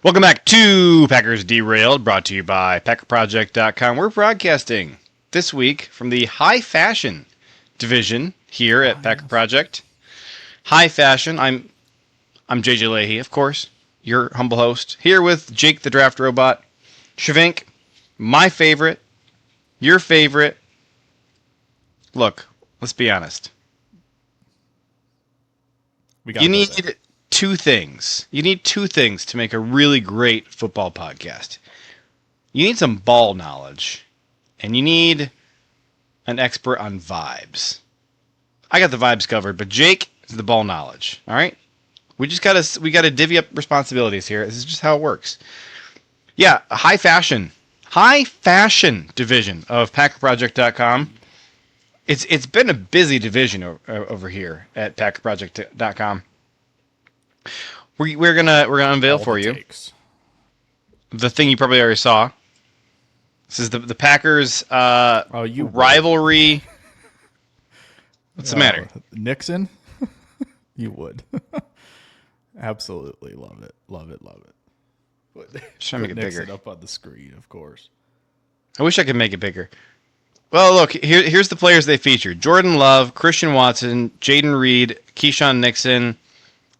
Welcome back to Packers Derailed, brought to you by PackerProject.com. We're broadcasting this week from the high fashion division here at Packer Project. High fashion. I'm JJ Lahey, of course, your humble host, here with Jake the Draft Robot, Schyvinck, my favorite, your favorite. Look, let's be honest. You need two things. You need two things to make a really great football podcast. You need some ball knowledge, and you need an expert on vibes. I got the vibes covered, but Jake is the ball knowledge. All right, we gotta divvy up responsibilities here. This is just how it works. Yeah, a high fashion division of PackerProject.com. It's been a busy division over here at PackerProject.com. We're gonna unveil for you the thing you probably already saw. This is the Packers rivalry. What's the matter? Nixon? You would. Absolutely love it. Love it. Just trying to make it Nixon bigger. up on the screen, of course. I wish I could make it bigger. Well, look, here's the players they featured. Jordan Love, Christian Watson, Jaden Reed, Keyshawn Nixon.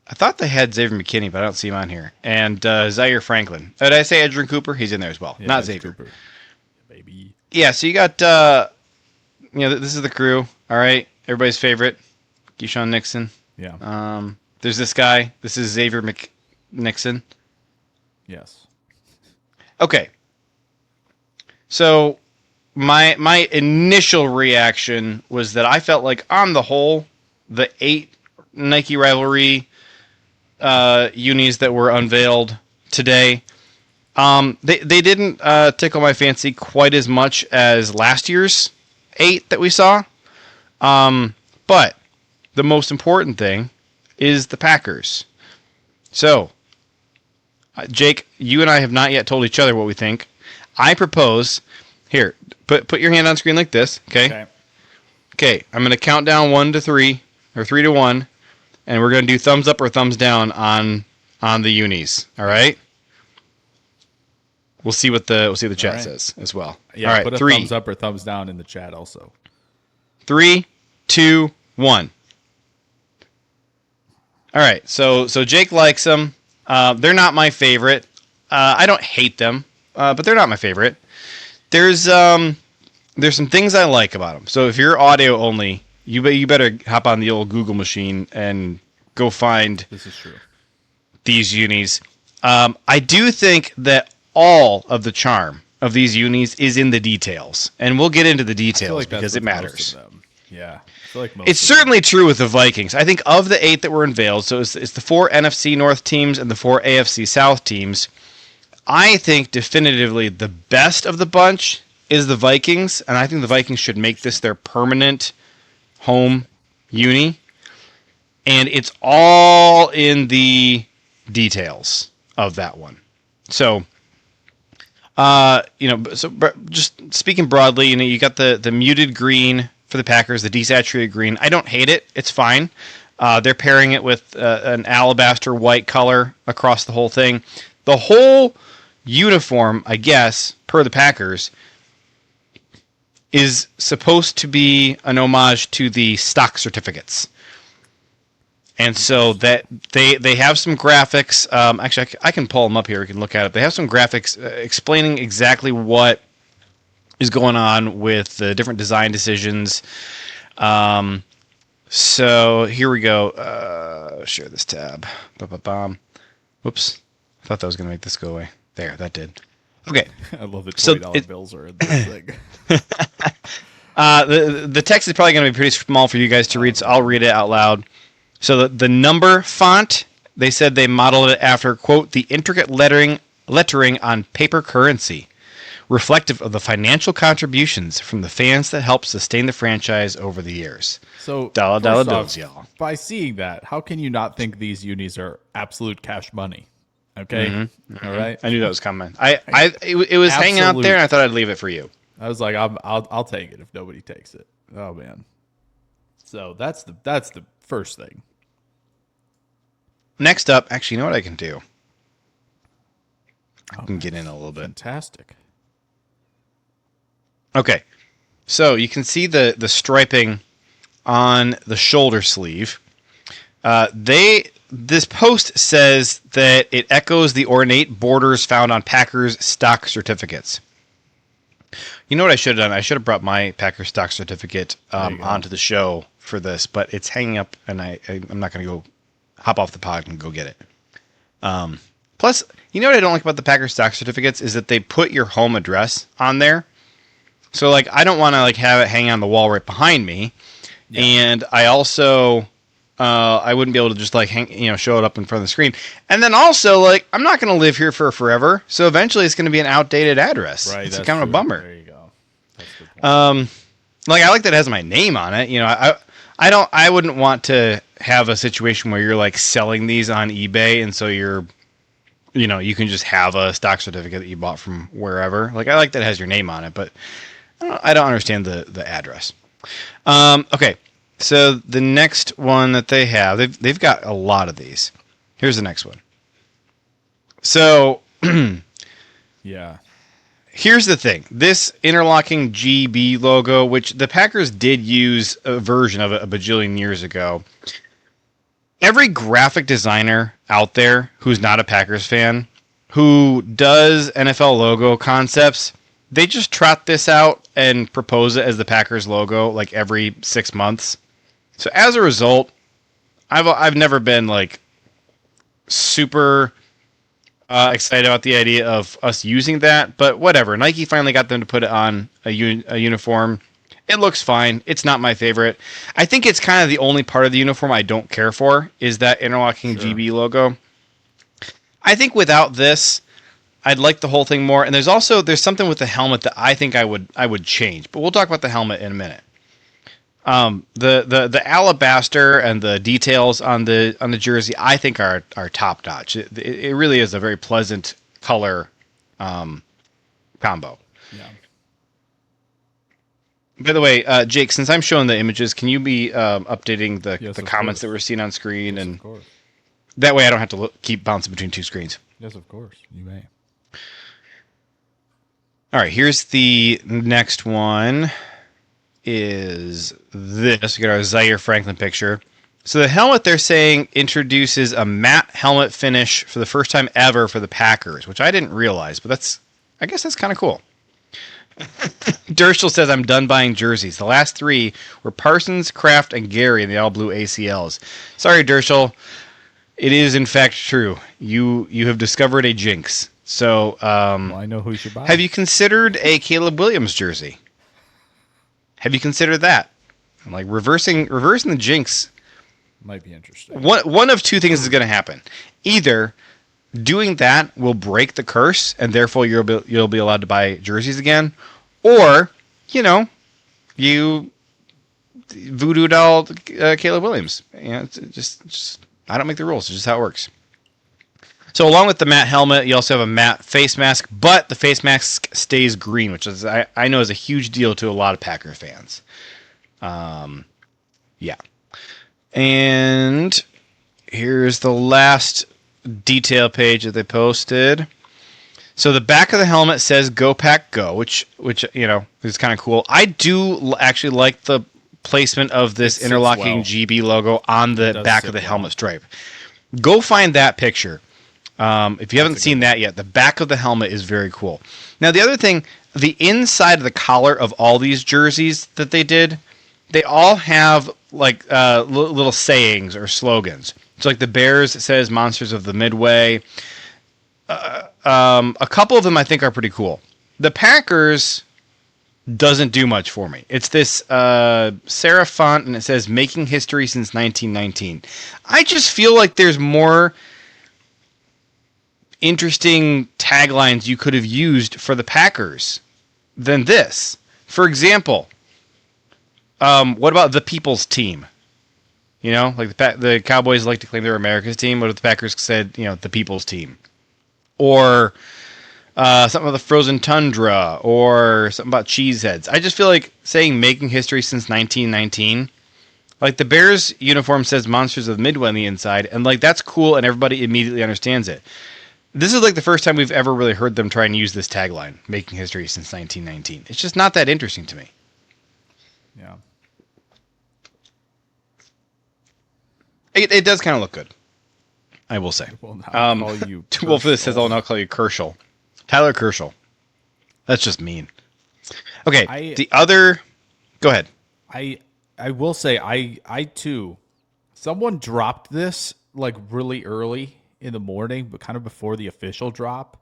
I thought they had Xavier McKinney, but I don't see him on here. And Zaire Franklin. Did I say Edgerrin Cooper? He's in there as well. Yeah, not Xavier. Cooper. Baby. Yeah, so you got, this is the crew. All right, everybody's favorite, Keyshawn Nixon. Yeah. There's this guy. This is Xavier Nixon. Yes. Okay. So my initial reaction was that I felt like, on the whole, the 8 Nike Rivalry unis that were unveiled today, they didn't tickle my fancy quite as much as last year's 8 that we saw. But the most important thing is the Packers. So, Jake, you and I have not yet told each other what we think. I propose, here, put your hand on screen like this, okay? Okay, I'm going to count down 1 to 3, or 3 to 1, and we're going to do thumbs up or thumbs down on the unis, all right? We'll see what the chat says as well. Yeah, all right, put a 3. thumbs up or thumbs down in the chat also. 3, 2, 1. All right, so Jake likes them. They're not my favorite. I don't hate them, but they're not my favorite. There's some things I like about them. So if you're audio only, you better hop on the old Google machine and go find This is true. these unis. I do think that all of the charm of these unis is in the details, and we'll get into the details because it matters. Yeah, I feel like it's certainly true with the Vikings. I think of the 8 that were unveiled, so it's the 4 NFC North teams and the 4 AFC South teams. I think definitively the best of the bunch is the Vikings, and I think the Vikings should make this their permanent home uni. And it's all in the details of that one. So, just speaking broadly, you got the muted green for the Packers, the desaturated green. I don't hate it. It's fine. They're pairing it with an alabaster white color across the whole thing. The whole uniform, I guess, per the Packers, is supposed to be an homage to the stock certificates. And so that they have some graphics. Actually, I can pull them up here. We can look at it. They have some graphics explaining exactly what is going on with the different design decisions. So here we go. Share this tab. Whoops. I thought that was going to make this go away. There, that did. Okay. I love the $20 bills are in this thing. The text is probably going to be pretty small for you guys to read, so I'll read it out loud. So the number font, they said they modeled it after, quote, the intricate lettering on paper currency, reflective of the financial contributions from the fans that helped sustain the franchise over the years. So, dollar bills, y'all. By seeing that, how can you not think these unis are absolute cash money? Okay, Mm-hmm. All right. I knew that was coming. It was hanging out there, and I thought I'd leave it for you. I was like, I'll take it if nobody takes it. Oh man. So that's the first thing. Next up, actually, you know what I can do? I can get in a little bit. Fantastic. Okay, so you can see the striping on the shoulder sleeve. This post says that it echoes the ornate borders found on Packers stock certificates. You know what I should have done? I should have brought my Packers stock certificate onto the show for this, but it's hanging up, and I'm not going to go hop off the pod and go get it. Plus, you know what I don't like about the Packers stock certificates is that they put your home address on there. So, like, I don't want to like have it hang on the wall right behind me, and I also I wouldn't be able to just like show it up in front of the screen. And then also, like, I'm not going to live here for forever, so eventually it's going to be an outdated address. Right, it's kind of a bummer. There you go. That's a good point. Like, I like that it has my name on it. I wouldn't want to have a situation where you're like selling these on eBay, and so you can just have a stock certificate that you bought from wherever. Like, I like that it has your name on it, but I don't understand the address. Okay, so the next one that they have, they've got a lot of these. Here's the next one. So, yeah. Here's the thing. This interlocking GB logo, which the Packers did use a version of it a bajillion years ago. Every graphic designer out there who's not a Packers fan, who does NFL logo concepts, they just trot this out and propose it as the Packers logo like every 6 months. So as a result, I've never been like super excited about the idea of us using that, but whatever. Nike finally got them to put it on a uniform. It looks fine. It's not my favorite. I think it's kind of the only part of the uniform I don't care for is that interlocking GB logo. I think without this, I'd like the whole thing more. And there's something with the helmet that I think I would change. But we'll talk about the helmet in a minute. The alabaster and the details on the jersey I think are top notch. It really is a very pleasant color combo. Yeah. By the way, Jake, since I'm showing the images, can you be updating the comments that we're seeing on screen, and that way I don't have to keep bouncing between two screens. Yes, of course. You may. All right, here's the next one. Is this? We got our Zaire Franklin picture. So the helmet they're saying introduces a matte helmet finish for the first time ever for the Packers, which I didn't realize, but I guess that's kind of cool. Dershel says, I'm done buying jerseys. The last three were Parsons, Kraft, and Gary in the all blue ACLs. Sorry, Dershel. It is in fact true. You have discovered a jinx. So I know who you should buy. Have you considered a Caleb Williams jersey? Have you considered that? Like reversing the jinx might be interesting. One of two things is going to happen. Either doing that will break the curse, and therefore you'll be allowed to buy jerseys again, or you voodoo doll Caleb Williams. It's just I don't make the rules. It's just how it works. So along with the matte helmet, you also have a matte face mask, but the face mask stays green, which is I know is a huge deal to a lot of Packer fans. Yeah. And here's the last detail page that they posted. So the back of the helmet says "Go Pack Go," which is kind of cool. I do actually like the placement of this interlocking GB logo on the back of the helmet stripe. Go find that picture. If you haven't seen that yet, the back of the helmet is very cool. Now, the other thing, the inside of the collar of all these jerseys that they did, they all have like little sayings or slogans. So like the Bears says "Monsters of the Midway." A couple of them I think are pretty cool. The Packers doesn't do much for me. It's this serif font, and it says "Making History Since 1919." I just feel like there's more interesting taglines you could have used for the Packers than this. For example, what about the People's Team? Like the Cowboys like to claim they're America's team. What if the Packers said, the People's Team? Or something about the frozen tundra, or something about cheeseheads. I just feel like saying "Making History Since 1919." Like the Bears uniform says "Monsters of the Midway" on the inside, and like that's cool, and everybody immediately understands it. This is like the first time we've ever really heard them try and use this tagline, making history since 1919. It's just not that interesting to me. Yeah. It does kind of look good, I will say. Well, now call you Wolf of this says, I'll now call you Kershaw. Tyler Kershaw. That's just mean. Okay, the other... Go ahead. I will say, I too... Someone dropped this, like, really early in the morning, but kind of before the official drop.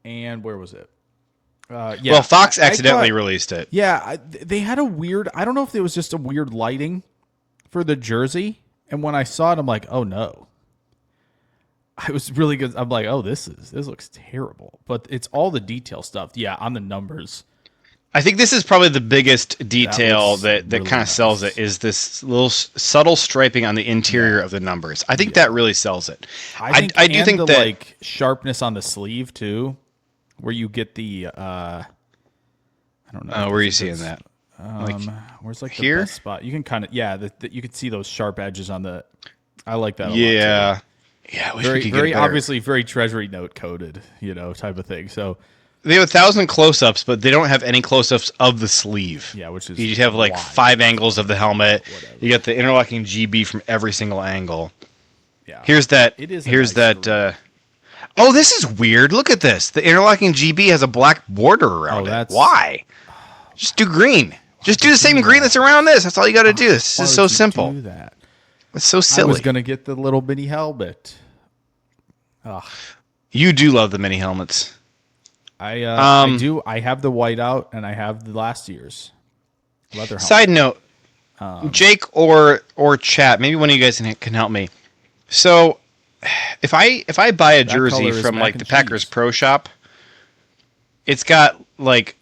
And where was it? Yeah. Well, Fox accidentally released it. Yeah, they had a weird... I don't know if it was just a weird lighting for the jersey. And when I saw it, I'm like, oh, no. I was really good. I'm like, oh, this looks terrible. But it's all the detail stuff. Yeah, on the numbers. I think this is probably the biggest detail that really kind of sells it, is this little subtle striping on the interior of the numbers. I think that really sells it. I do think that, like, sharpness on the sleeve too, where you get the I don't know. Where are you seeing that? Where's like here? The best spot? You can kind of you can see those sharp edges on the. I like that. Yeah. A lot too. Yeah, I wish very, we could get very better. obviously very Treasury note coded, type of thing. So they have 1,000 close-ups, but they don't have any close-ups of the sleeve. Yeah, which is you just have like 5 angles of the helmet. Whatever. You got the interlocking GB from every single angle. Yeah, here's that. It is. Here's that. Oh, this is weird. Look at this. The interlocking GB has a black border around it. Why? Just do green. Just do the same green that's around this. That's all you got to do. This is so simple. Do that? It's so silly. I was gonna get the little mini helmet. Ugh. You do love the mini helmets. I do. I have the whiteout and I have the last year's leather helmet. Side note, Jake or chat, maybe one of you guys can help me. So, if I buy a jersey from like the Packers Pro Shop, it's got like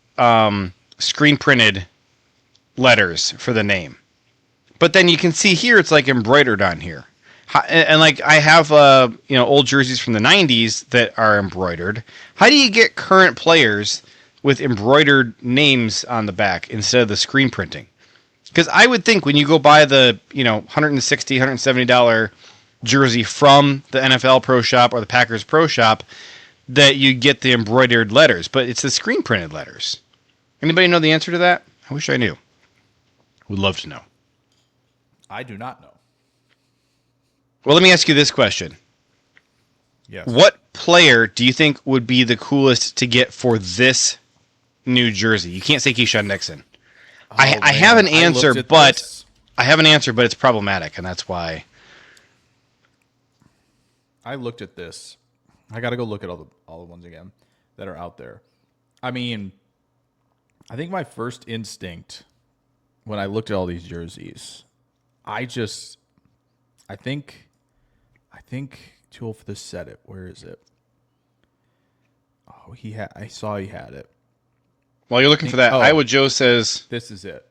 screen printed letters for the name. But then you can see here it's like embroidered on here. And like I have old jerseys from the 90s that are embroidered. How do you get current players with embroidered names on the back instead of the screen printing? Because I would think when you go buy the $160, $170 jersey from the NFL Pro Shop or the Packers Pro Shop, that you get the embroidered letters, but it's the screen printed letters. Anybody know the answer to that? I wish I knew. Would love to know. I do not know. Well, let me ask you this question. Yes. What player do you think would be the coolest to get for this new jersey? You can't say Keyshawn Nixon. I have an answer, but it's problematic, and that's why. I looked at this. I got to go look at all the ones again that are out there. I mean, I think my first instinct when I looked at all these jerseys, I think Tool for this said it. Where is it? Oh, I saw he had it. While you're looking for that, Iowa Joe says this is it.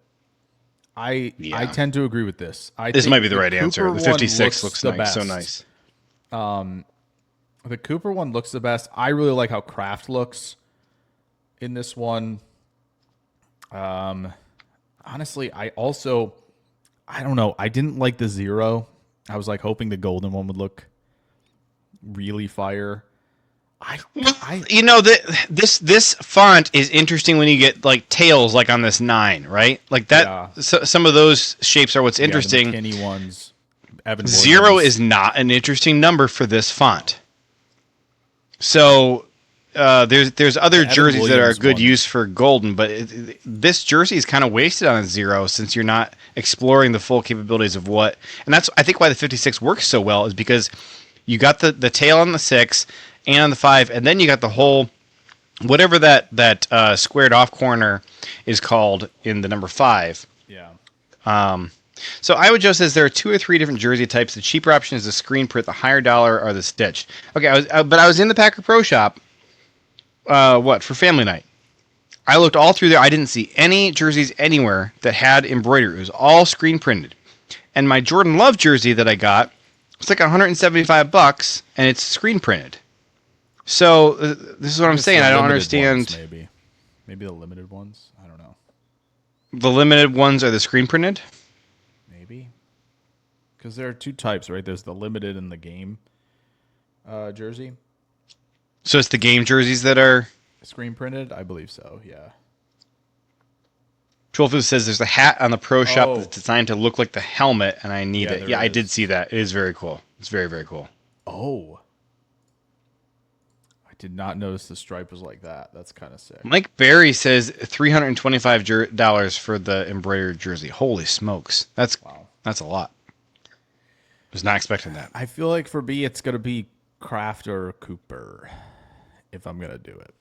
I tend to agree with this. This might be the right answer. The 56 looks nice, so nice. The Cooper one looks the best. I really like how Kraft looks in this one. Honestly, I don't know. I didn't like the 0. I was like hoping the golden one would look really fire. This font is interesting when you get like tails like on this 9, right? Like that. Yeah. So, some of those shapes are what's interesting. The McKinney ones. Evan 0 Williams. is not an interesting number for this font. So there's other jerseys that are good use for golden, but this jersey is kind of wasted on a 0 since you're not exploring the full capabilities of what. And that's I think why the 56 works so well is because you got the tail on the 6 and on the 5, and then you got the whole whatever that squared off corner is called in the number 5. Yeah. So Iowa Joe says there are 2 or 3 different jersey types. The cheaper option is the screen print. The higher dollar are the stitched. Okay, I was in the Packer Pro Shop. For family night. I looked all through there. I didn't see any jerseys anywhere that had embroidery. It was all screen printed. And my Jordan Love jersey that I got was like $175, and it's screen printed. So this is what I'm saying. I don't understand. Ones, maybe the limited ones. I don't know. The limited ones are the screen printed. Maybe because there are 2 types, right? There's the limited and the game jersey. So it's the game jerseys that are. Screen printed? I believe so, yeah. Trollfood says there's a hat on the pro shop Oh, that's designed to look like the helmet, and I need yeah, it. there Yeah, I did see is. that. It is very cool. It's very, very cool. Oh. I did not notice the stripe was like that. That's kind of sick. Mike Barry says $325 for the embroidered jersey. Holy smokes. Wow. That's a lot. Was not expecting that. I feel like for me, it's going to be Kraft or Cooper if I'm going to do it.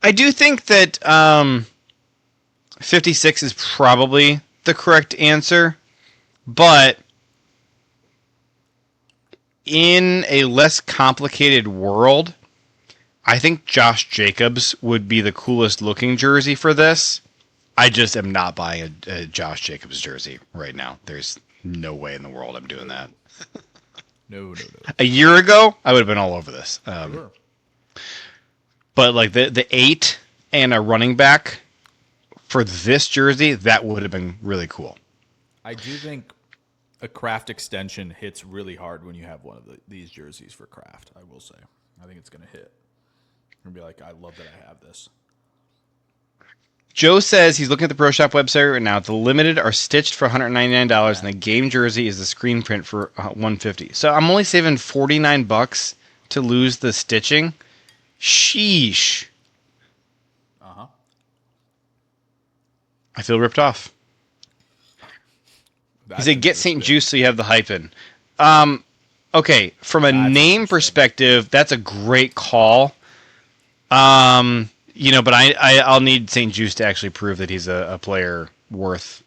I do think that 56 is probably the correct answer, but in a less complicated world, I think Josh Jacobs would be the coolest looking jersey for this. I just am not buying a Josh Jacobs jersey right now. There's no way in the world I'm doing that. No. A year ago, I would have been all over this. Sure. But like the 8 and a running back for this jersey, that would have been really cool. I do think a Kraft extension hits really hard when you have one of these jerseys for Kraft, I will say. I think it's going to hit. And be like, I love that I have this. Joe says he's looking at the Pro Shop website right now. The limited are stitched for $199, and the game jersey is the screen print for $150. So I'm only saving $49 to lose the stitching. Sheesh. Uh-huh. I feel ripped off. He said, "Get St. Juice so you have the hype in." Okay, from a name perspective, that's a great call. But I'll need St. Juice to actually prove that he's a player worth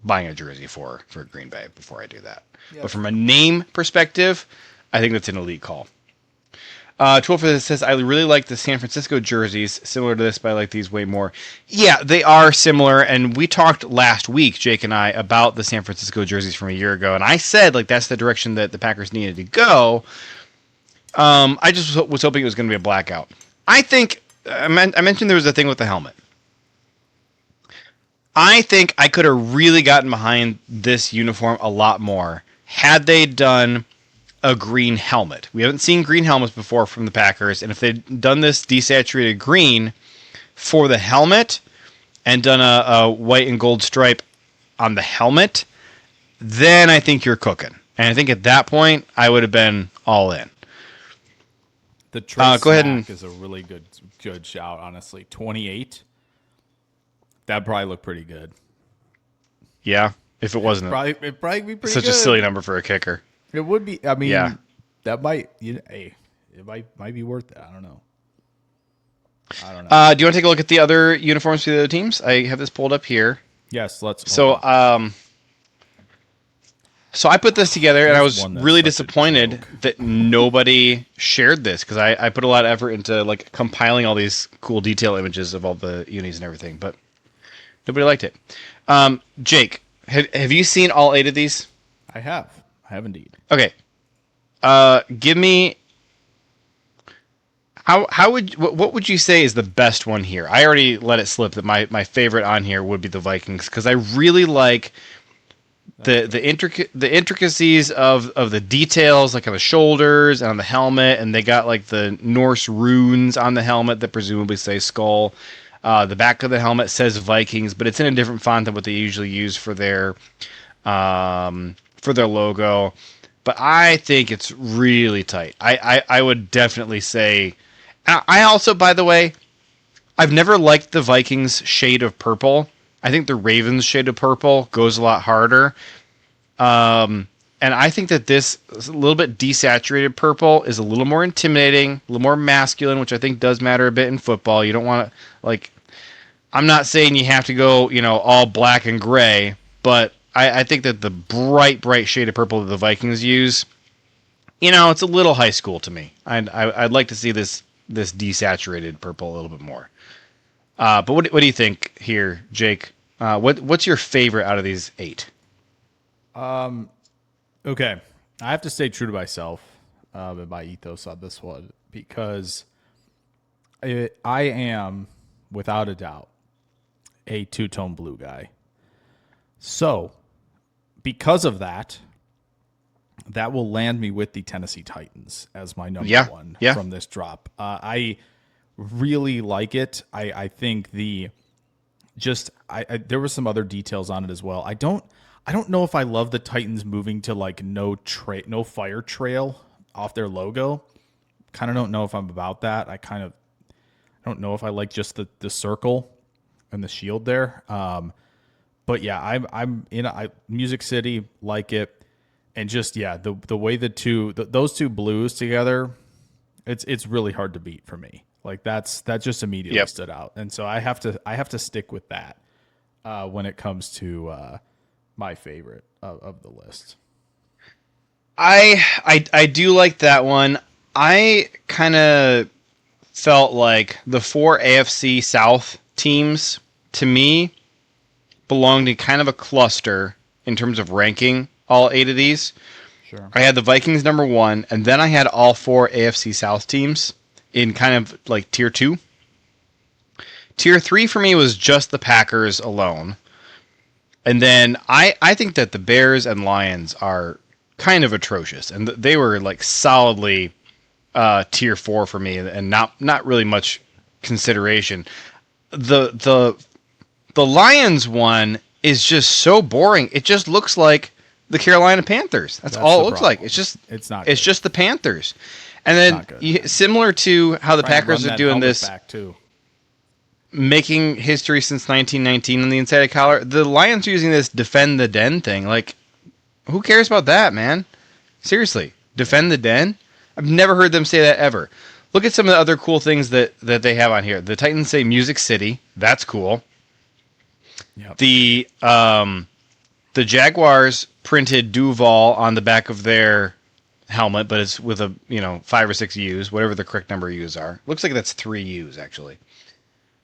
buying a jersey for Green Bay before I do that. Yep. But from a name perspective, I think that's an elite call. 12 says, I really like the San Francisco jerseys, similar to this, but I like these way more. Yeah, they are similar, and we talked last week, Jake and I, about the San Francisco jerseys from a year ago, and I said, like, that's the direction that the Packers needed to go. I just was hoping it was going to be a blackout. I think, I mentioned there was a thing with the helmet. I think I could have really gotten behind this uniform a lot more had they done a green helmet. We haven't seen green helmets before from the Packers, and if they'd done this desaturated green for the helmet and done a white and gold stripe on the helmet, then I think you're cooking. And I think at that point, I would have been all in. The Trace go ahead and is a really good shout, honestly. 28. That'd probably look pretty good. Yeah, if it wasn't. It'd probably be pretty such good. a silly number for a kicker. It would be. I mean, yeah. That might. It might be worth it. I don't know. Do you want to take a look at the other uniforms for the other teams? I have this pulled up here. Yes, let's. So I put this together, and I was really disappointed that nobody shared this because I put a lot of effort into like compiling all these cool detail images of all the unis and everything, but nobody liked it. Jake, have you seen all 8 of these? I have indeed. Okay. Give me what would you say is the best one here? I already let it slip that my favorite on here would be the Vikings because I really like the intricacies of the details, like on the shoulders and on the helmet, and they got like the Norse runes on the helmet that presumably say skull. The back of the helmet says Vikings, but it's in a different font than what they usually use for their logo. But I think it's really tight. I would definitely say. I also, by the way, I've never liked the Vikings shade of purple. I think the Ravens shade of purple goes a lot harder. And I think that this a little bit desaturated purple is a little more intimidating, a little more masculine, which I think does matter a bit in football. You don't want to, like, I'm not saying you have to go, all black and gray, but I think that the bright shade of purple that the Vikings use, it's a little high school to me. I'd like to see this desaturated purple a little bit more. But what do you think here, Jake? What's your favorite out of these 8? Okay, I have to stay true to myself and my ethos on this one because I am, without a doubt, a two-tone blue guy. So, because of that, that will land me with the Tennessee Titans as my number Yeah, one yeah. from this drop. I really like it. I think there were some other details on it as well. I don't know if I love the Titans moving to like no fire trail off their logo. Kind of don't know if I'm about that. I don't know if I like just the circle and the shield there. But yeah, I'm in Music City, like it. And just the way those two blues together, it's really hard to beat for me. Like that just immediately stood out, and so I have to stick with that when it comes to my favorite of the list. I do like that one. I kind of felt like the 4 AFC South teams to me belonged in kind of a cluster in terms of ranking all 8 of these. Sure. I had the Vikings number 1, and then I had all 4 AFC South teams in kind of like tier 2. Tier 3 for me was just the Packers alone. And then I think that the Bears and Lions are kind of atrocious, and they were like solidly tier 4 for me, and not really much consideration. The Lions one is just so boring. It just looks like the Carolina Panthers. That's all it looks like. It's just the Panthers. And then similar to how the Packers are doing this, back too. Making history since 1919 on the inside of collar, the Lions are using this defend the den thing. Like, who cares about that, man? Seriously, defend the den? I've never heard them say that ever. Look at some of the other cool things that they have on here. The Titans say Music City. That's cool. Yep. The Jaguars printed Duval on the back of their helmet, but it's with 5 or 6 U's, whatever the correct number of U's are. Looks like that's 3 U's actually.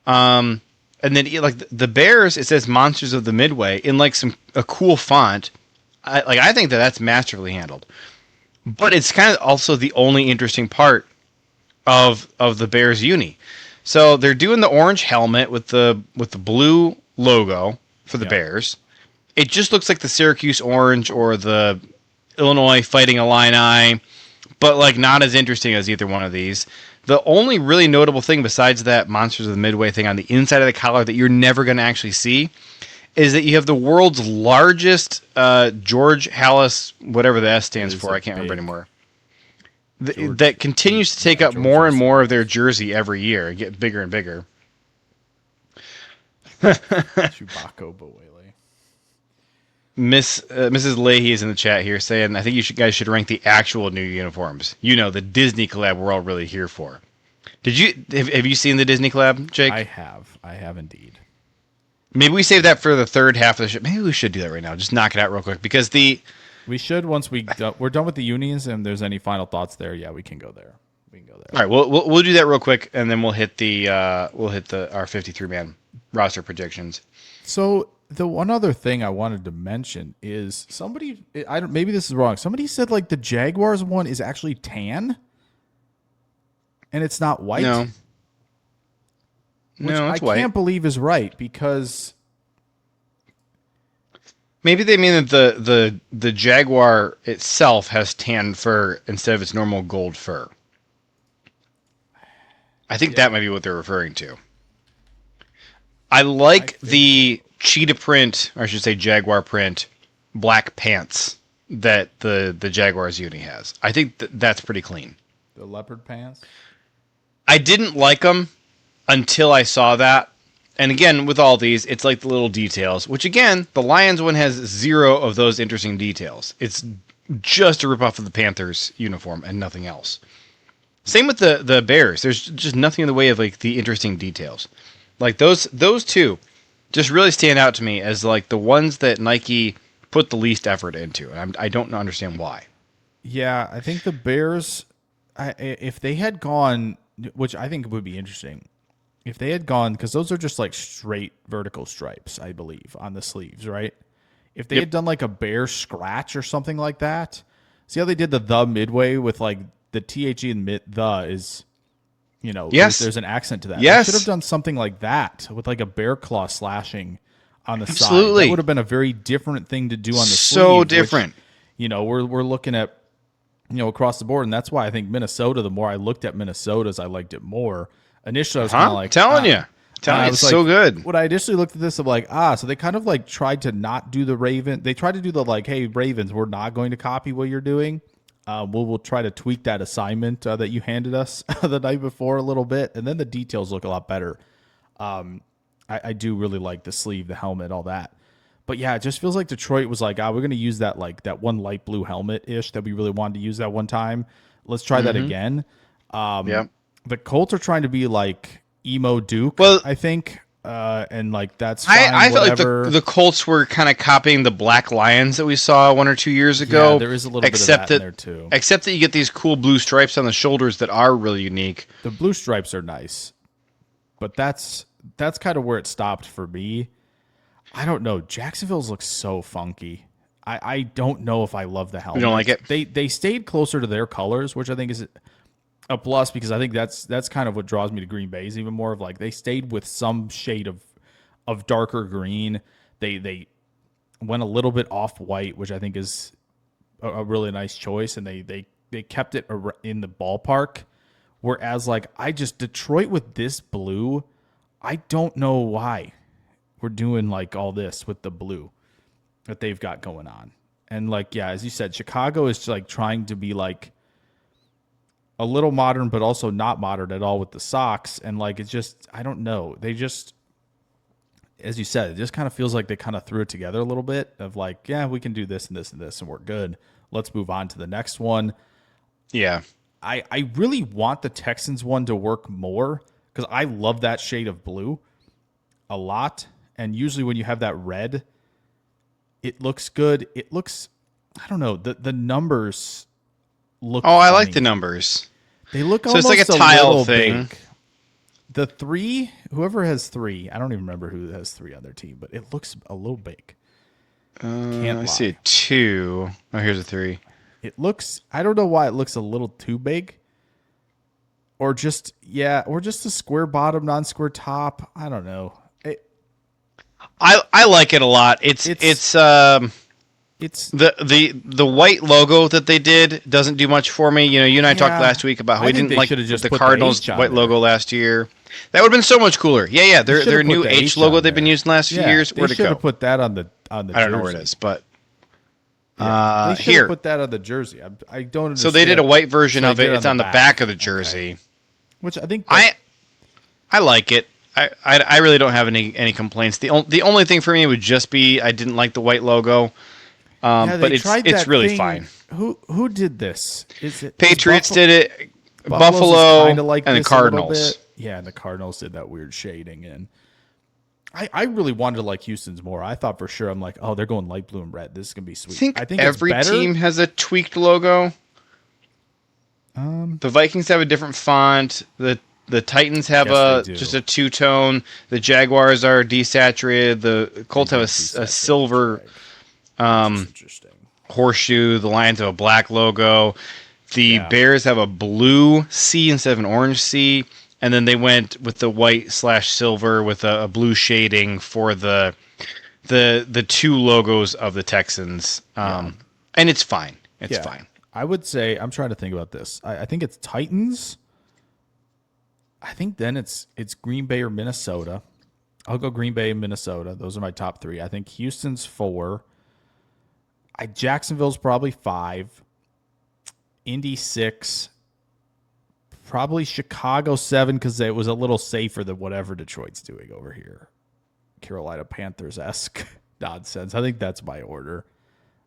And then like the Bears, it says Monsters of the Midway in like a cool font. I think that's masterfully handled. But it's kind of also the only interesting part of the Bears uni. So they're doing the orange helmet with the blue logo for the Bears. It just looks like the Syracuse orange or the Illinois Fighting Illini, but like not as interesting as either one of these. The only really notable thing besides that Monsters of the Midway thing on the inside of the collar that you're never going to actually see is that you have the world's largest George Halas, whatever the S stands for, I can't remember anymore. That continues to take up more and more of their jersey every year and get bigger and bigger. Chewbacca Boele. Mrs. Lahey is in the chat here saying, I think you guys should rank the actual new uniforms. The Disney collab we're all really here for. Have you seen the Disney collab, Jake? I have indeed. Maybe we save that for the third half of the show. Maybe we should do that right now. Just knock it out real quick because we should once we're done with the unis, and there's any final thoughts there. Yeah, we can go there. All right, we'll do that real quick, and then we'll hit our 53-man roster projections. So the one other thing I wanted to mention is maybe this is wrong. Somebody said like the Jaguars one is actually tan, and it's not white. No, it's white. I can't believe is right because maybe they mean that the Jaguar itself has tan fur instead of its normal gold fur. I think that might be what they're referring to. I like the cheetah print, or I should say Jaguar print, black pants that the Jaguars uni has. I think that's pretty clean. The leopard pants? I didn't like them until I saw that. And again, with all these, it's like the little details, which again, the Lions one has 0 of those interesting details. It's just a ripoff of the Panthers uniform and nothing else. Same with the Bears. There's just nothing in the way of like the interesting details. Like those two just really stand out to me as like the ones that Nike put the least effort into. And I don't understand why. Yeah, I think the Bears, if they had gone, which I think would be interesting, if they had gone, because those are just like straight vertical stripes, I believe, on the sleeves, right? If they had done like a bear scratch or something like that, see how they did the midway with like the THE and the is, there's an accent to that. Yes. They should have done something like that with like a bear claw slashing on the side. Absolutely. That would have been a very different thing to do on the sleeve. So different. we're looking at, across the board. And that's why I think Minnesota, the more I looked at Minnesota's, I liked it more. Initially, I was kind of like, telling you, it's so good. When I initially looked at this, I'm like, so they kind of like tried to not do the Raven. They tried to do the like, hey, Ravens, we're not going to copy what you're doing. We'll try to tweak that assignment that you handed us the night before a little bit. And then the details look a lot better. I do really like the sleeve, the helmet, all that. But yeah, it just feels like Detroit was like, we're going to use that like that one light blue helmet ish that we really wanted to use that one time. Let's try that again. Yeah. The Colts are trying to be like emo Duke, I think. And like that's fine, I felt like the Colts were kind of copying the Black Lions that we saw 1 or 2 years ago. Yeah, there is a little bit of that in there too. Except that you get these cool blue stripes on the shoulders that are really unique. The blue stripes are nice, but that's kind of where it stopped for me. I don't know. Jacksonville's looks so funky. I don't know if I love the helmet. You don't like it? They stayed closer to their colors, which I think is a plus because I think that's kind of what draws me to Green Bay's even more of like they stayed with some shade of darker green. They went a little bit off white, which I think is a really nice choice, and they kept it in the ballpark. Whereas like Detroit with this blue, I don't know why we're doing like all this with the blue that they've got going on. And like, yeah, as you said, Chicago is like trying to be like a little modern, but also not modern at all with the socks. And like, it's just, I don't know. They just, as you said, it just kind of feels like they kind of threw it together a little bit of like, yeah, we can do this and this and this and we're good. Let's move on to the next one. Yeah. I really want the Texans one to work more because I love that shade of blue a lot. And usually when you have that red, it looks good. It looks, I don't know, the numbers look I funny. like the numbers. They look so almost it's like a tile thing. Big. The 3, whoever has 3, I don't even remember who has 3 on their team, but it looks a little big. I see a 2. Oh, here's a 3. It looks, I don't know why it looks a little too big. Or just a square bottom, non-square top. I don't know. I like it a lot. It's the white logo that they did doesn't do much for me. You and I talked last week about how we didn't like the Cardinals white logo last year. That would have been so much cooler. Yeah. Their new H logo they've been using the last few years. Where'd it go? They should have put that on the I jersey. don't know where it is, but they should have put that on the jersey. I don't understand. So they did a white version of it. It's on the back of the jersey. Okay. Which I think I like it. I really don't have any complaints. The only thing for me would just be I didn't like the white logo. But it's really fine. Who did this? Patriots did it. Buffalo and the Cardinals. Yeah, and the Cardinals did that weird shading in. I really wanted to like Houston's more. I thought for sure I'm like, they're going light blue and red. This is gonna be sweet. I think every team has a tweaked logo. The Vikings have a different font. The Titans have just a two-tone. The Jaguars are desaturated. The Colts have a silver horseshoe. The Lions have a black logo. The Bears have a blue C instead of an orange C. And then they went with the white/silver with a blue shading for the two logos of the Texans. And it's fine. It's fine. I would say, I'm trying to think about this. I think it's Titans. I think then it's Green Bay or Minnesota. I'll go Green Bay and Minnesota. Those are my top 3. I think Houston's 4. Jacksonville's probably 5. Indy 6. Probably Chicago 7 because it was a little safer than whatever Detroit's doing over here. Carolina Panthers-esque nonsense. I think that's my order.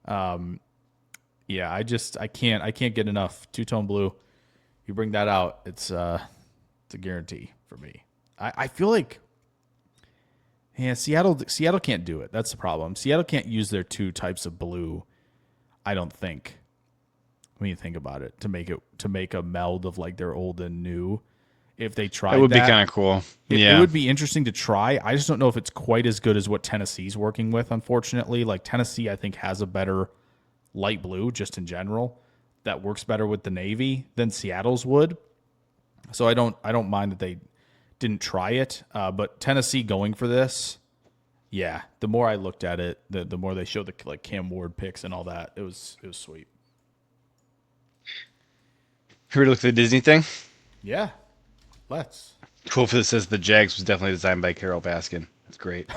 Yeah, I can't get enough two-tone blue. You bring that out, it's a guarantee for me. I feel like Seattle can't do it. That's the problem. Seattle can't use their 2 types of blue, I don't think. When you think about it, to make a meld of like their old and new. If they tried that, would be kind of cool. It would be interesting to try. I just don't know if it's quite as good as what Tennessee's working with, unfortunately. Like Tennessee, I think, has a better light blue just in general that works better with the navy than Seattle's would. So I don't mind that they didn't try it. But Tennessee going for this, Yeah, the more I looked at it, the more they showed the like Cam Ward picks and all that. It was sweet. Here we look at the Disney thing. Yeah, let's. Cool. For this says the Jags was definitely designed by Carol Baskin. That's great.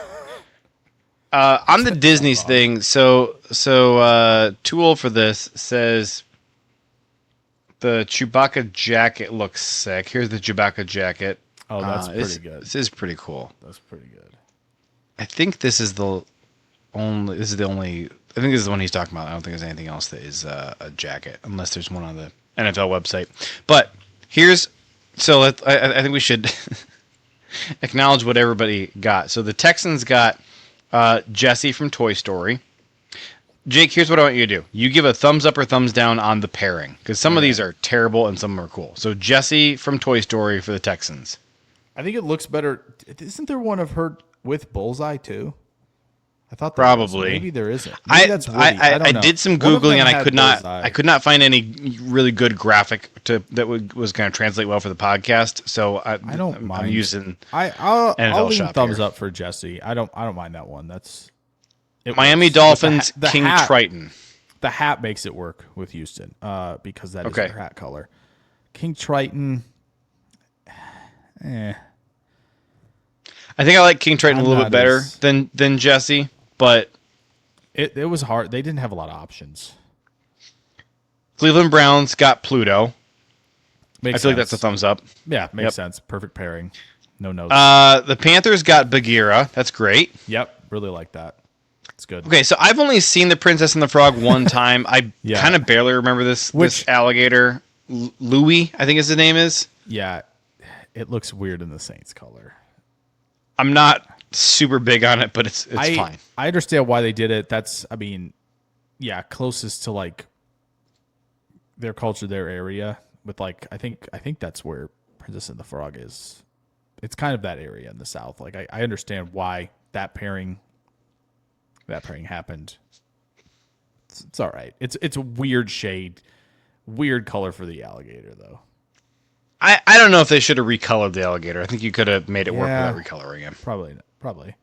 On the Disney's thing, so too old for this says the Chewbacca jacket looks sick. Here's the Chewbacca jacket. Oh, that's pretty good. This is pretty cool. That's pretty good. I think this is the only. This is the only. I think this is the one he's talking about. I don't think there's anything else that is a jacket, unless there's one on the NFL website. But here's. So I think we should acknowledge what everybody got. So the Texans got Jesse from Toy Story. Jake, here's what I want you to do. You give a thumbs up or thumbs down on the pairing, because some of these are terrible and some are cool. So Jesse from Toy Story for the Texans. I think it looks better. Isn't there one of her with Bullseye too? I thought Probably. Maybe there isn't. Maybe that's Woody. I don't know. did some One of googling them and had I could not find any really good graphic that was going to translate well for the podcast. So I don't mind. I'm using I'll NFL leave shop thumbs here. up for Jesse. I don't mind that one. Miami works. Dolphins The King hat, Triton. The hat makes it work with Houston because that is Okay. their hat color. King Triton. I think I like King Triton I'm a little not bit better as- than Jesse, but It was hard. They didn't have a lot of options. Cleveland Browns got Pluto. Makes I feel like sense. that's a thumbs up. Yeah, makes Yep. sense. Perfect pairing. No notes. The Panthers got Bagheera. That's great. Yep, really like that. It's good. Okay, so I've only seen The Princess and the Frog one time. I Yeah. kind of barely remember this Which- alligator. Louis, I think his name is. Yeah, it looks weird in the Saints color. I'm not super big on it, but it's fine. I understand why they did it. That's, I mean, yeah, closest to like their culture, their area. With like, I think that's where Princess and the Frog is. It's kind of that area in the South. Like, I understand why that pairing happened. It's all right. It's a weird shade, weird color for the alligator though. I don't know if they should have recolored the alligator. I think you could have made it work Yeah. without recoloring him. Probably.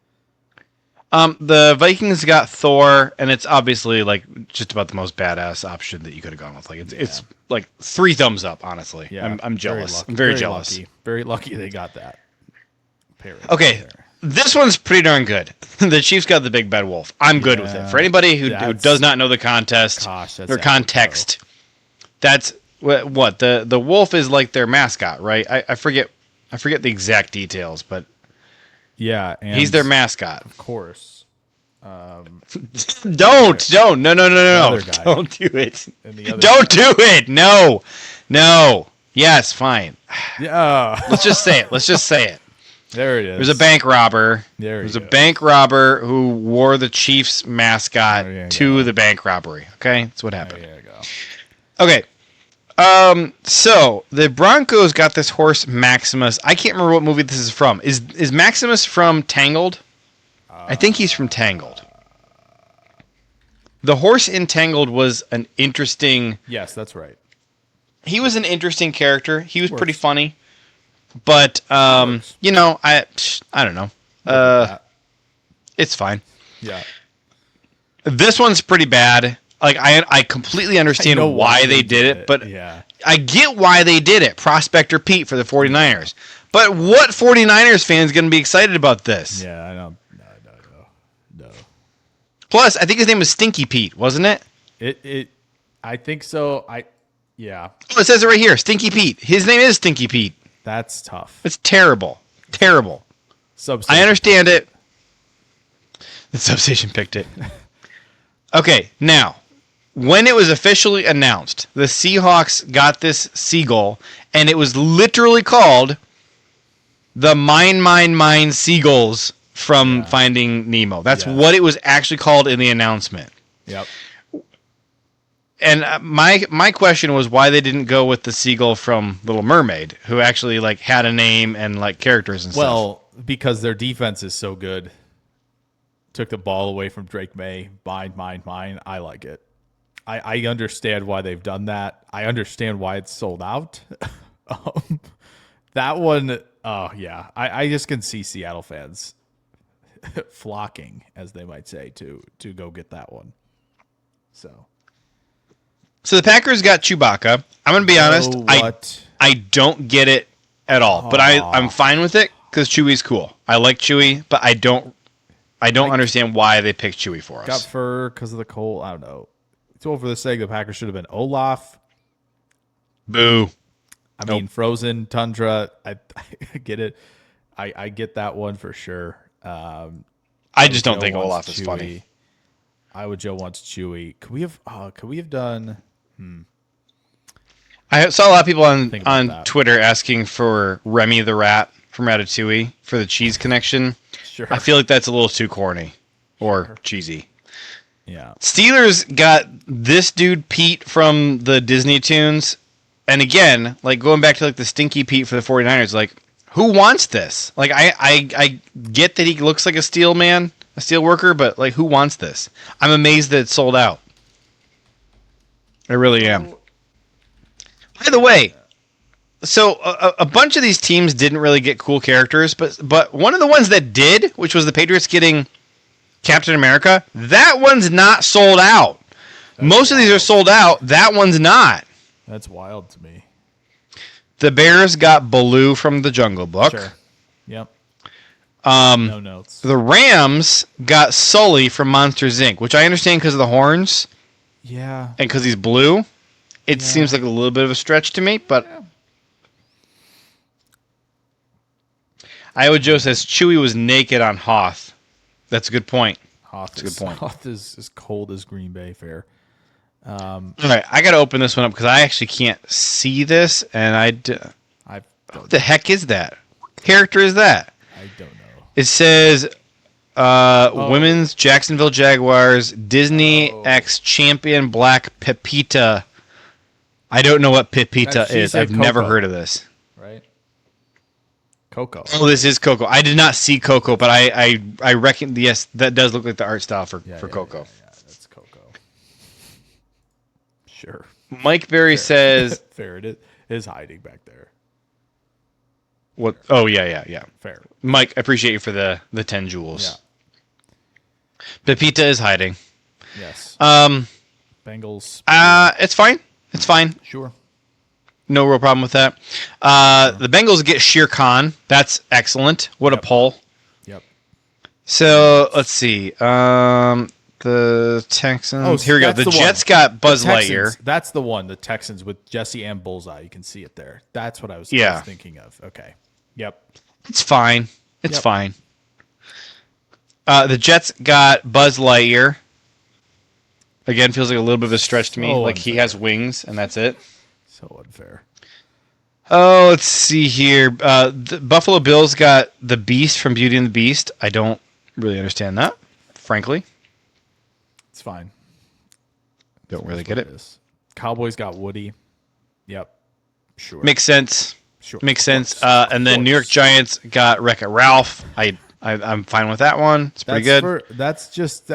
The Vikings got Thor, and it's obviously like just about the most badass option that you could have gone with. Like it's like 3 thumbs up. Honestly, Yeah, I'm jealous. lucky. I'm very jealous. Lucky. Very lucky they got that pairing. Okay, there. this one's pretty darn good. The Chiefs got the big bad wolf. I'm good with it. For anybody who does not know the contest Gosh, that's or context, that's what the wolf is like their mascot, right? I forget the exact details, but Yeah, and he's their mascot. of course. Don't no other guy. don't do it. And the other Don't do it. No. Yes, fine. Yeah, Let's just say it. there it is. There's a bank robber. There There's you a go. bank robber who wore the Chiefs mascot There you to go. the bank robbery. Okay, that's what There happened. you go. Okay. So the Broncos got this horse Maximus. I can't remember what movie this is from. Is Maximus from Tangled? I think he's from Tangled. The horse in Tangled was an interesting. Yes, that's right. He was an interesting character. He was pretty Works. funny, but Works. I don't know. It's fine. Yeah. This one's pretty bad. Like I completely understand know why they did it, but yeah. I get why they did it. Prospector Pete for the 49ers. But what 49ers fan is going to be excited about this? Yeah, I know. No. Plus, I think his name was Stinky Pete, wasn't it? It I think so. Yeah. Oh, it says it right here. Stinky Pete. His name is Stinky Pete. That's tough. It's terrible. Terrible. Substation. I understand it. The substation picked it. Okay, now, when it was officially announced, the Seahawks got this seagull, and it was literally called the Mine Seagulls from Finding Nemo. That's Yes. what it was actually called in the announcement. Yep. And my question was why they didn't go with the seagull from Little Mermaid, who actually like had a name and like characters and stuff. Well, because their defense is so good. Took the ball away from Drake May. Mine. I like it. I understand why they've done that. I understand why it's sold out. That one, oh yeah. I just can see Seattle fans flocking, as they might say, to go get that one. So So the Packers got Chewbacca. I'm gonna be honest. what? I don't get it at all, but I'm fine with it because Chewie's cool. I like Chewie, but I don't understand why they picked Chewie for us. Got fur because of the cold. I don't know. It's all for the sake. The Packers should have been Olaf. Boo. I mean, Frozen Tundra. I get it. I get that one for sure. I just don't think Olaf is funny. Iowa Joe wants Chewie. Could we have done? I saw a lot of people on Twitter asking for Remy the Rat from Ratatouille for the cheese connection. Sure. I feel like that's a little too corny or cheesy. Yeah. Steelers got this dude Pete from the Disney Tunes. And again, like going back to like the Stinky Pete for the 49ers, like who wants this? Like I get that he looks like a steel man, a steel worker, but like who wants this? I'm amazed that it's sold out. I really am. By the way, so a bunch of these teams didn't really get cool characters, but one of the ones that did, which was the Patriots getting Captain America, that one's not sold out. Most of these are sold out. That one's not. That's wild to me. The Bears got Baloo from the Jungle Book. Sure. Yep. No notes. The Rams got Sully from Monsters Inc., which I understand because of the horns. Yeah. And because he's blue. It seems like a little bit of a stretch to me, but Iowa Joe says Chewie was naked on Hoth. That's a good point. That's a good point. Hoth is as cold as Green Bay. Fair. All right, I got to open this one up because I actually can't see this, and what the heck is that? What character is that? I don't know. It says Women's Jacksonville Jaguars Disney X Champion Black Pepita. I don't know what Pepita is. I've never heard of this. Right? Coco. Oh, this is Coco. I did not see Coco, but I reckon, yes, that does look like the art style for Coco. Yeah, that's Coco. Sure. Mike Berry says... Fair. It is hiding back there. What? Oh, yeah. Fair. Mike, I appreciate you for the 10 jewels. Yeah. Pepita is hiding. Yes. Bengals. It's fine. It's fine. Sure. No real problem with that. The Bengals get Shere Khan. That's excellent. What a pull. Yep. So, let's see. The Texans. Oh, here we go. The Jets got Buzz Lightyear. That's the one. The Texans with Jesse and Bullseye. You can see it there. That's what I was thinking of. Okay. Yep. It's fine. It's fine. The Jets got Buzz Lightyear. Again, feels like a little bit of a stretch to me. Like he has wings, and that's it. So unfair. Oh, let's see here. The Buffalo Bills got the Beast from Beauty and the Beast. I don't really understand that, frankly. It's fine. Don't really get it. Cowboys got Woody. Yep. Sure. Makes sense. Sure. Makes sense. And then New York Giants got Wreck-It Ralph. I'm fine with that one. It's pretty good. That's just...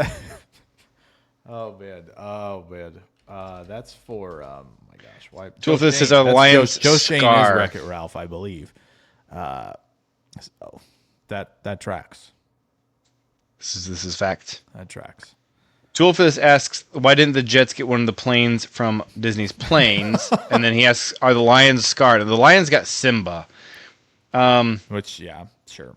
Oh man. That's for my gosh. Why? So if this is a Lions Joe Shane scar. is Wreck-It Ralph, I believe. That tracks. This is fact. That tracks. Toolfist asks, why didn't the Jets get one of the planes from Disney's Planes? And then he asks, are the Lions scarred? The Lions got Simba. Which, yeah, sure.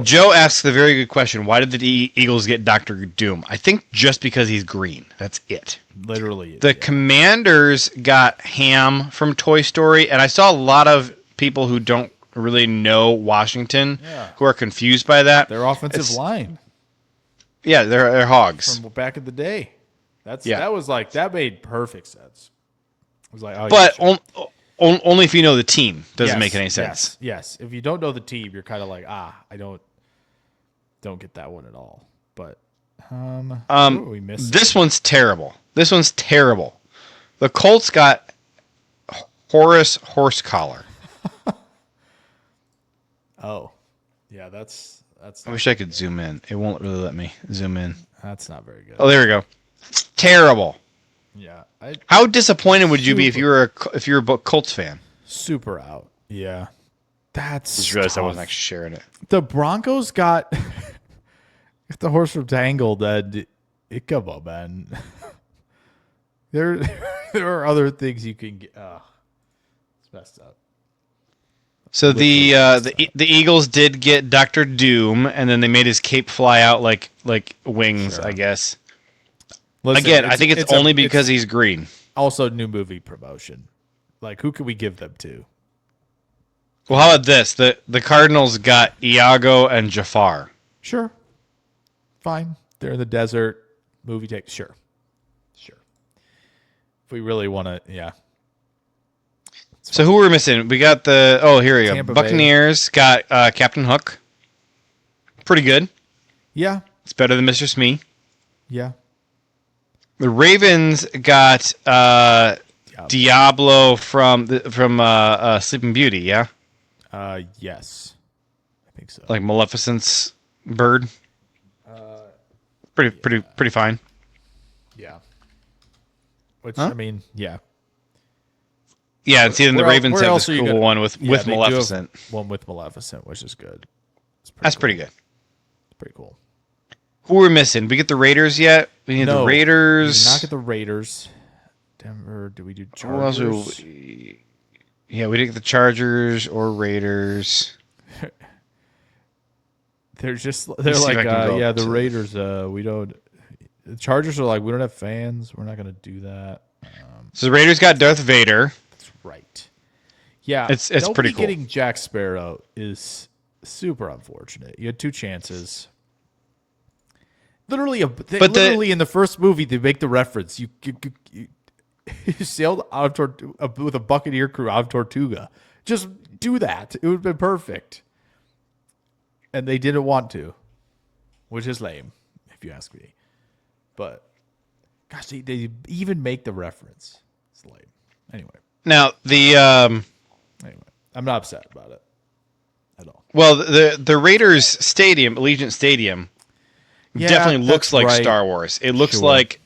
Joe asks the very good question, why did the Eagles get Dr. Doom? I think just because he's green. That's it. Literally. The Commanders got Ham from Toy Story, and I saw a lot of people who don't really know Washington who are confused by that. Their offensive line. Yeah, they're hogs. From back in the day. That made perfect sense. It was like, only if you know the team. Doesn't make any sense. Yes. If you don't know the team, you're kind of like, I don't get that one at all. But we missed this one's terrible. The Colts got Horace Horsecollar. Oh, yeah, that's. I wish I could zoom in. It won't really let me zoom in. That's not very good. Oh, there we go. It's terrible. Yeah. How disappointed would you be if you were a Colts fan? Super out. Yeah. That's. Just realized I wasn't actually sharing it. The Broncos got If the horse from Tangled, then come on, man. there are other things you can get. It's messed up. So the Eagles did get Dr. Doom, and then they made his cape fly out like wings, Sure. I guess. Listen, Again, I think it's only because he's green. Also, new movie promotion. Like, who can we give them to? Well, how about this? The Cardinals got Iago and Jafar. Sure. Fine. They're in the desert. Movie take. Sure. If we really want to, yeah. So who we're missing? We got here we go. Tampa Buccaneers got Captain Hook. Pretty good. Yeah. It's better than Mr. Smee. Yeah. The Ravens got Diablo from Sleeping Beauty, yeah? Yes. I think so. Like Maleficent's bird. Pretty fine. Yeah. Which, Huh? I mean, yeah. Yeah, and see, then the Ravens where have else this are you cool gonna- one with they do have Maleficent. One with Maleficent, which is good. That's pretty good. Pretty cool. Who we're missing? We get the Raiders yet? We need the Raiders. We did not get the Raiders. Denver. Do we do Who else Chargers? Yeah, we didn't get the Chargers or Raiders. They're just see they're if like I can go yeah, up the to- Raiders. We don't. The Chargers are like, we don't have fans. We're not going to do that. So the Raiders got Darth Vader. That's right. Yeah, It's nobody pretty cool. Getting Jack Sparrow is super unfortunate. You had two chances. Literally, in the first movie, they make the reference. You sailed out of with a Buccaneer crew out of Tortuga. Just do that. It would have been perfect. And they didn't want to, which is lame, if you ask me. But, gosh, they even make the reference. It's lame. Anyway, Now I'm not upset about it at all. well, the Raiders Stadium, Allegiant Stadium, Yeah, definitely looks that's like right. Star Wars. It looks Sure. like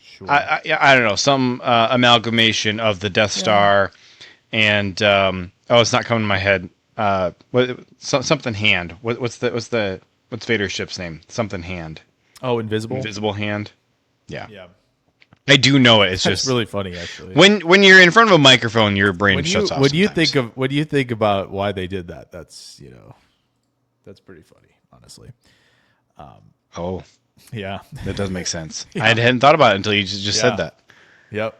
Sure. I don't know, some amalgamation of the Death Star and it's not coming to my head. Something hand. What's Vader's ship's name? Something hand. Oh, Invisible? Invisible hand. Yeah. Yeah. I do know it. It's That's just really funny, actually. when you're in front of a microphone, your brain shuts off. When you sometimes. think about why they did that, that's pretty funny, honestly. Oh, Yeah. that does make sense. I hadn't thought about it until you just Yeah. said that. Yep.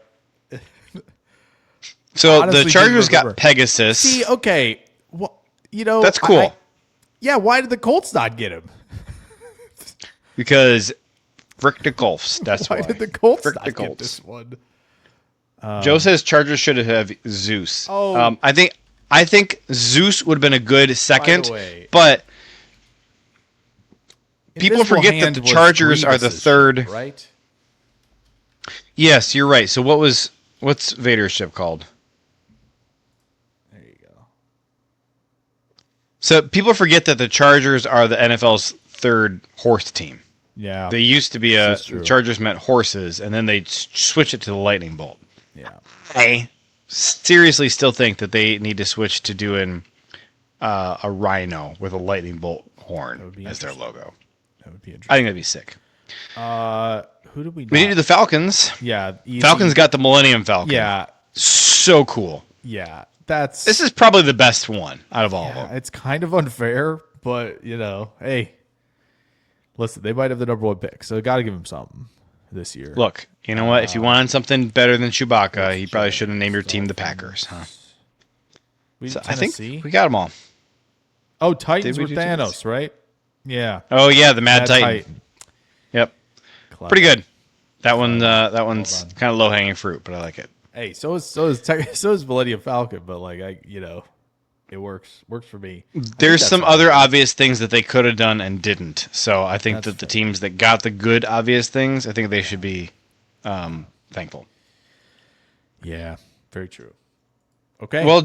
So Honestly, the Chargers didn't remember. got Pegasus. See, okay. Well, That's cool. yeah, why did the Colts not get him? Because Frick the Colts. That's why. Why did the Colts Frick not the get Colts. this one? Joe says Chargers should have Zeus. Oh. I think Zeus would have been a good second, way, but people Invisible forget that Hand the was Chargers are the Grievous's third. ship, right? Yes, you're right. So what's Vader's ship called? There you go. So people forget that the Chargers are the NFL's third horse team. Yeah. They used to be This is true. the Chargers meant horses, and then they switch it to the lightning bolt. Yeah. I seriously still think that they need to switch to doing a rhino with a lightning bolt horn be as their logo. That would be I interesting. think that'd be sick. Who did we We need to not? do the Falcons. Yeah. easy. Falcons got the Millennium Falcon. Yeah. So cool. Yeah. That's This is probably the best one out of all of them. it's kind of unfair, but hey, listen, they might have the number one pick, so got to give him something this year. Look, you know what? If you wanted something better than Chewbacca, you probably should have named your team the Packers, huh? we So did I think Tennessee. we got them all. Oh, Titans Did we were do Thanos, right? Yeah, Oh yeah, the Mad Mad Titan. Yep, Clever. pretty good. That one's done. kind of low hanging fruit, but I like it. Hey, so is Millennium Falcon, but it works for me. There's some other obvious things that they could have done and didn't. So I think That's that the fair. teams that got the good obvious things, I think they should be thankful. Yeah, very true. Okay, Well,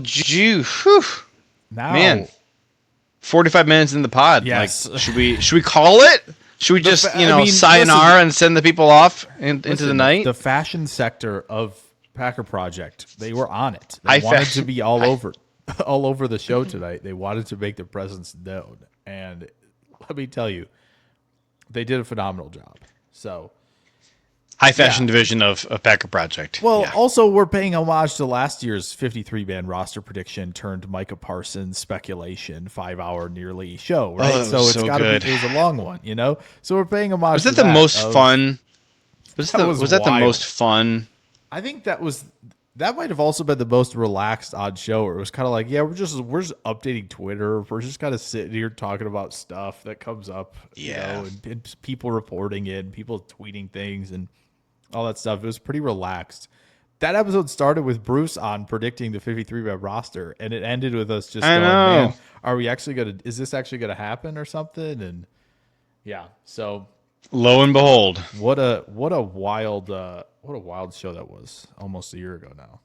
now man. 45 minutes in the pod. Yes. Like, should we call it? Should we just, sayonara and send the people off into the night? The fashion sector of Packer Project, they were on it. I They wanted fa- to be all over the show tonight. They wanted to make their presence known, and let me tell you, they did a phenomenal job. So, High fashion division of Packer Project. well, Yeah. also we're paying homage to last year's 53-man roster prediction turned Micah Parsons speculation 5-hour nearly show, right? Oh, that so was it's so got to good. be. It was a long one, you know. So we're paying homage. Was to that the most of- fun? Was that the wild. most fun? I think that might have also been the most relaxed odd show, where it was kind of like, yeah, we're just updating Twitter. We're just kind of sitting here talking about stuff that comes up, you know, and people reporting it, and people tweeting things and all that stuff. It was pretty relaxed. That episode started with Bruce on predicting the 53-man roster, and it ended with us just going, man, is this actually gonna happen or something? And yeah, so Lo and behold. what a wild show that was almost a year ago now.